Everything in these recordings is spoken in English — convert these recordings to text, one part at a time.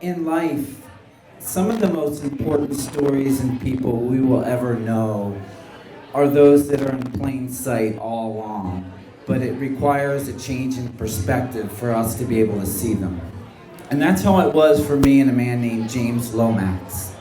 In life, some of the most important stories and people we will ever know are those that are in plain sight all along, but it requires a change in perspective for us to be able to see them. And that's how it was for me and a man named James Lomax.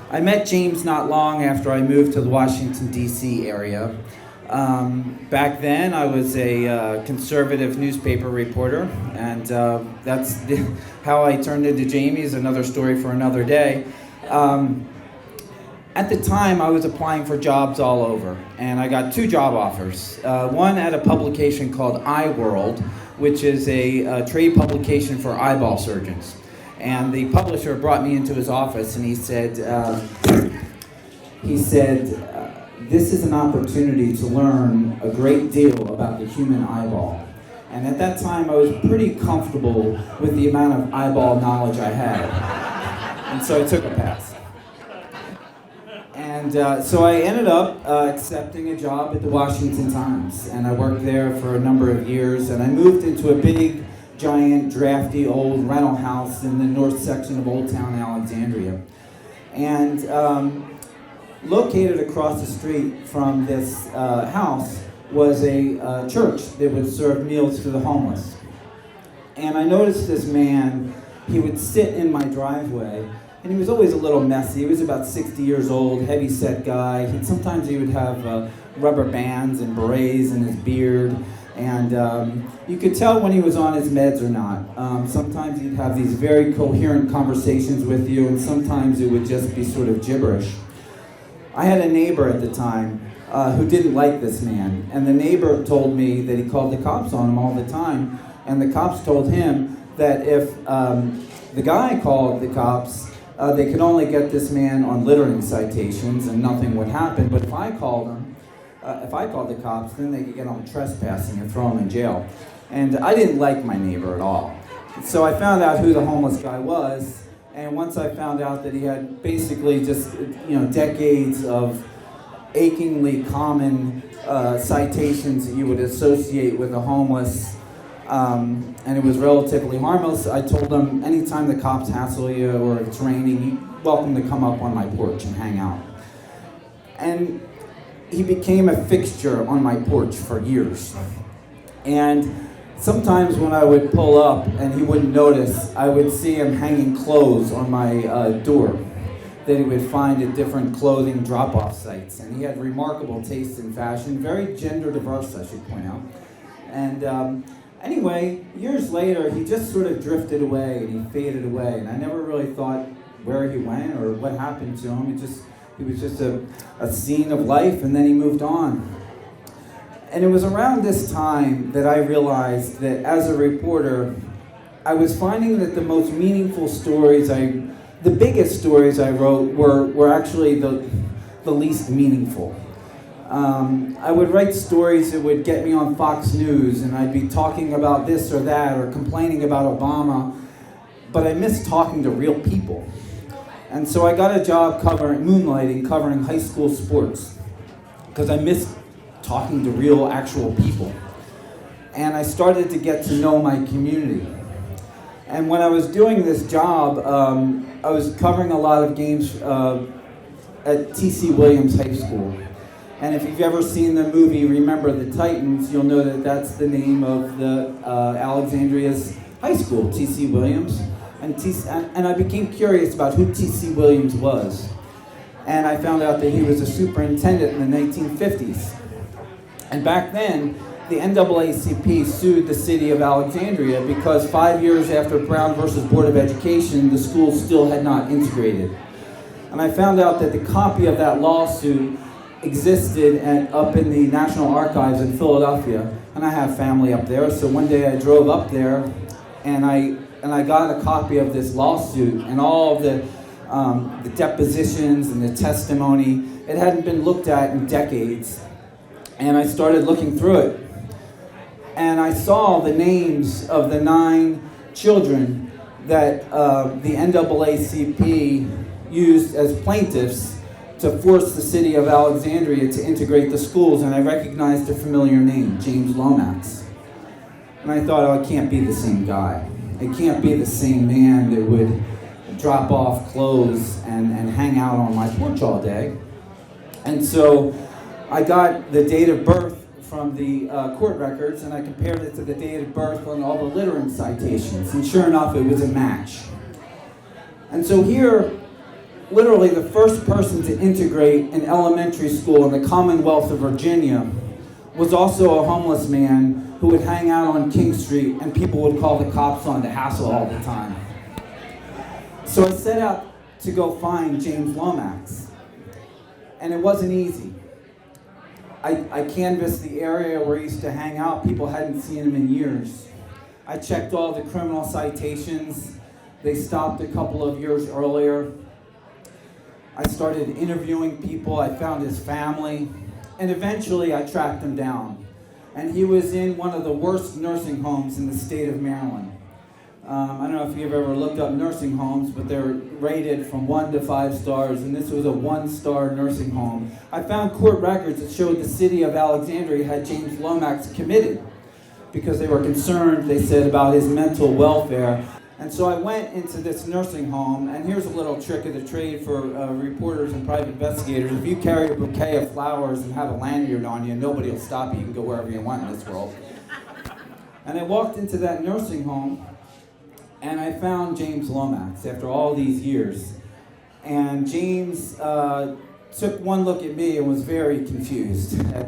I met James not long after I moved to the Washington, D.C. area. Back then, I was a conservative newspaper reporter, and that's how I turned into Jamie. Is another story for another day. At the time, I was applying for jobs all over, and I got two job offers. One at a publication called iWorld, which is a trade publication for eyeball surgeons. And the publisher brought me into his office, and he said, this is an opportunity to learn a great deal about the human eyeball. And at that time, I was pretty comfortable with the amount of eyeball knowledge I had. And so I took a pass. And so I ended up accepting a job at the Washington Times. And I worked there for a number of years. And I moved into a big, giant, drafty old rental house in the north section of Old Town Alexandria. And located across the street from this house was a church that would serve meals to the homeless. And I noticed this man, he would sit in my driveway, and he was always a little messy. He was about 60 years old, heavy-set guy. Sometimes he would have rubber bands and berets in his beard, and you could tell when he was on his meds or not. Sometimes he'd have these very coherent conversations with you, and sometimes it would just be sort of gibberish. I had a neighbor at the time who didn't like this man, and the neighbor told me that he called the cops on him all the time, and the cops told him that if the guy called the cops, they could only get this man on littering citations and nothing would happen, but if I called the cops, then they could get on trespassing and throw him in jail. And I didn't like my neighbor at all. So I found out who the homeless guy was. And once I found out that he had basically just, decades of achingly common citations that you would associate with the homeless, and it was relatively harmless, I told him, anytime the cops hassle you or if it's raining, you're welcome to come up on my porch and hang out. And he became a fixture on my porch for years. And sometimes when I would pull up and he wouldn't notice, I would see him hanging clothes on my door that he would find at different clothing drop-off sites. And he had remarkable taste in fashion, very gender diverse, I should point out. And anyway, years later, he just sort of drifted away and he faded away. And I never really thought where he went or what happened to him. He was just a scene of life, and then he moved on. And it was around this time that I realized that as a reporter, I was finding that the most meaningful stories, the biggest stories I wrote were actually the least meaningful. I would write stories that would get me on Fox News, and I'd be talking about this or that or complaining about Obama, but I missed talking to real people. And so I got a job moonlighting, covering high school sports, because I missed talking to real, actual people. And I started to get to know my community. And when I was doing this job, I was covering a lot of games at T.C. Williams High School. And if you've ever seen the movie Remember the Titans, you'll know that that's the name of the Alexandria's high school, T.C. Williams. And I became curious about who T.C. Williams was. And I found out that he was a superintendent in the 1950s. And back then, the NAACP sued the city of Alexandria because 5 years after Brown versus Board of Education, the school still had not integrated. And I found out that the copy of that lawsuit existed up in the National Archives in Philadelphia. And I have family up there, so one day I drove up there and I got a copy of this lawsuit and all of the depositions and the testimony. It hadn't been looked at in decades. And I started looking through it. And I saw the names of the 9 children that the NAACP used as plaintiffs to force the city of Alexandria to integrate the schools. And I recognized a familiar name, James Lomax. And I thought, oh, it can't be the same guy. it can't be the same man that would drop off clothes and hang out on my porch all day. And so I got the date of birth from the court records, and I compared it to the date of birth on all the littering citations, and sure enough, it was a match. And so here, literally the first person to integrate an elementary school in the Commonwealth of Virginia was also a homeless man who would hang out on King Street, and people would call the cops on to hassle all the time. So I set out to go find James Lomax, and it wasn't easy. I canvassed the area where he used to hang out. People hadn't seen him in years. I checked all the criminal citations. They stopped a couple of years earlier. I started interviewing people. I found his family, and eventually I tracked him down. And he was in one of the worst nursing homes in the state of Maryland. I don't know if you've ever looked up nursing homes, but they're rated from 1 to 5 stars, and this was a 1-star nursing home. I found court records that showed the city of Alexandria had James Lomax committed because they were concerned, they said, about his mental welfare. And so I went into this nursing home, and here's a little trick of the trade for reporters and private investigators. If you carry a bouquet of flowers and have a lanyard on you, nobody will stop you. You can go wherever you want in this world. And I walked into that nursing home, and I found James Lomax after all these years. And James took one look at me and was very confused at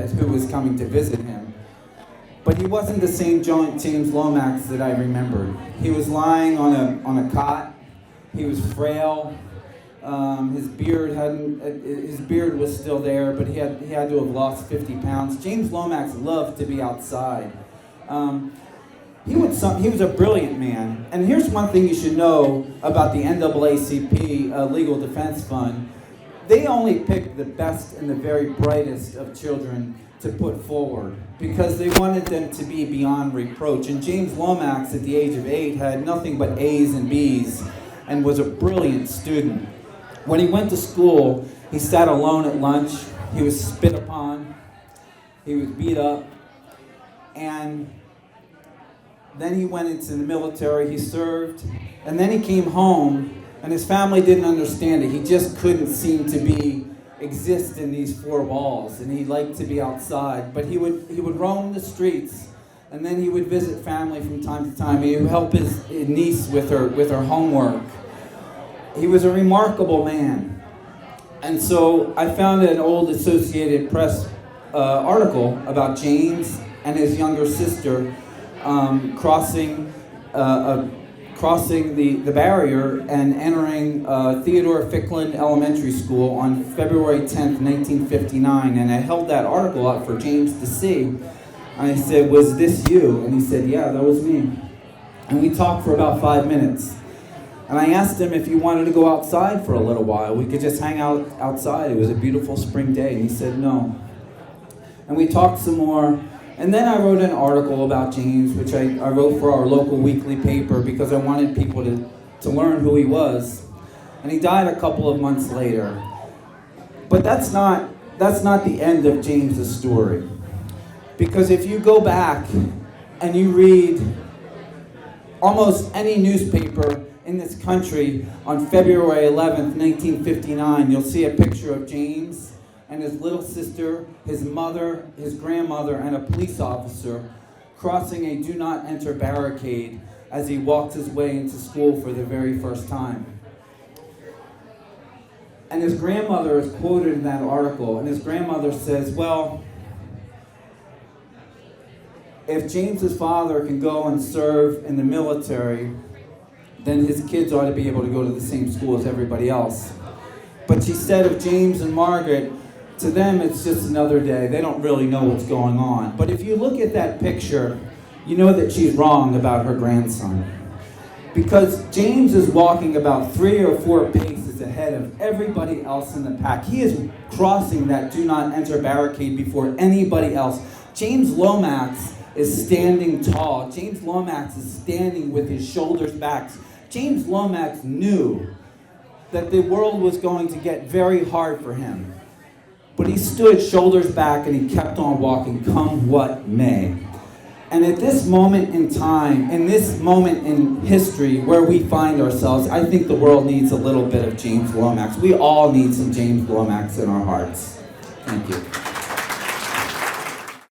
who was coming to visit him. But he wasn't the same James Lomax that I remembered. He was lying on a cot. He was frail. His beard was still there, but he had to have lost 50 pounds. James Lomax loved to be outside. He was a brilliant man. And here's one thing you should know about the NAACP Legal Defense Fund. They only pick the best and the very brightest of children to put forward because they wanted them to be beyond reproach. And James Lomax, at the age of 8, had nothing but A's and B's and was a brilliant student. When he went to school, he sat alone at lunch. He was spit upon. He was beat up. And then he went into the military. He served. And then he came home, and his family didn't understand it. He just couldn't seem to exist in these 4 walls, and he liked to be outside. But he would roam the streets, and then he would visit family from time to time. He would help his niece with her homework. He was a remarkable man. And so I found an old Associated Press article about James and his younger sister crossing the barrier and entering Theodore Ficklin Elementary School on February 10th, 1959. And I held that article out for James to see. And I said, "Was this you?" And he said, "Yeah, that was me." And we talked for about 5 minutes. And I asked him if he wanted to go outside for a little while. We could just hang out outside. It was a beautiful spring day. And he said no. And we talked some more. And then I wrote an article about James, which I wrote for our local weekly paper because I wanted people to learn who he was. And he died a couple of months later. But that's not the end of James's story. Because if you go back and you read almost any newspaper in this country on February 11th, 1959, you'll see a picture of James and his little sister, his mother, his grandmother, and a police officer crossing a do not enter barricade as he walked his way into school for the very first time. And his grandmother is quoted in that article, and his grandmother says, well, if James's father can go and serve in the military, then his kids ought to be able to go to the same school as everybody else. But she said of James and Margaret, to them it's just another day. They don't really know what's going on. But if you look at that picture, you know that she's wrong about her grandson. Because James is walking about 3 or 4 paces ahead of everybody else in the pack. He is crossing that do not enter barricade before anybody else. James Lomax is standing tall. James Lomax is standing with his shoulders back. James Lomax knew that the world was going to get very hard for him. But he stood shoulders back and he kept on walking, come what may. And at this moment in time, in this moment in history where we find ourselves, I think the world needs a little bit of James Lomax. We all need some James Lomax in our hearts. Thank you.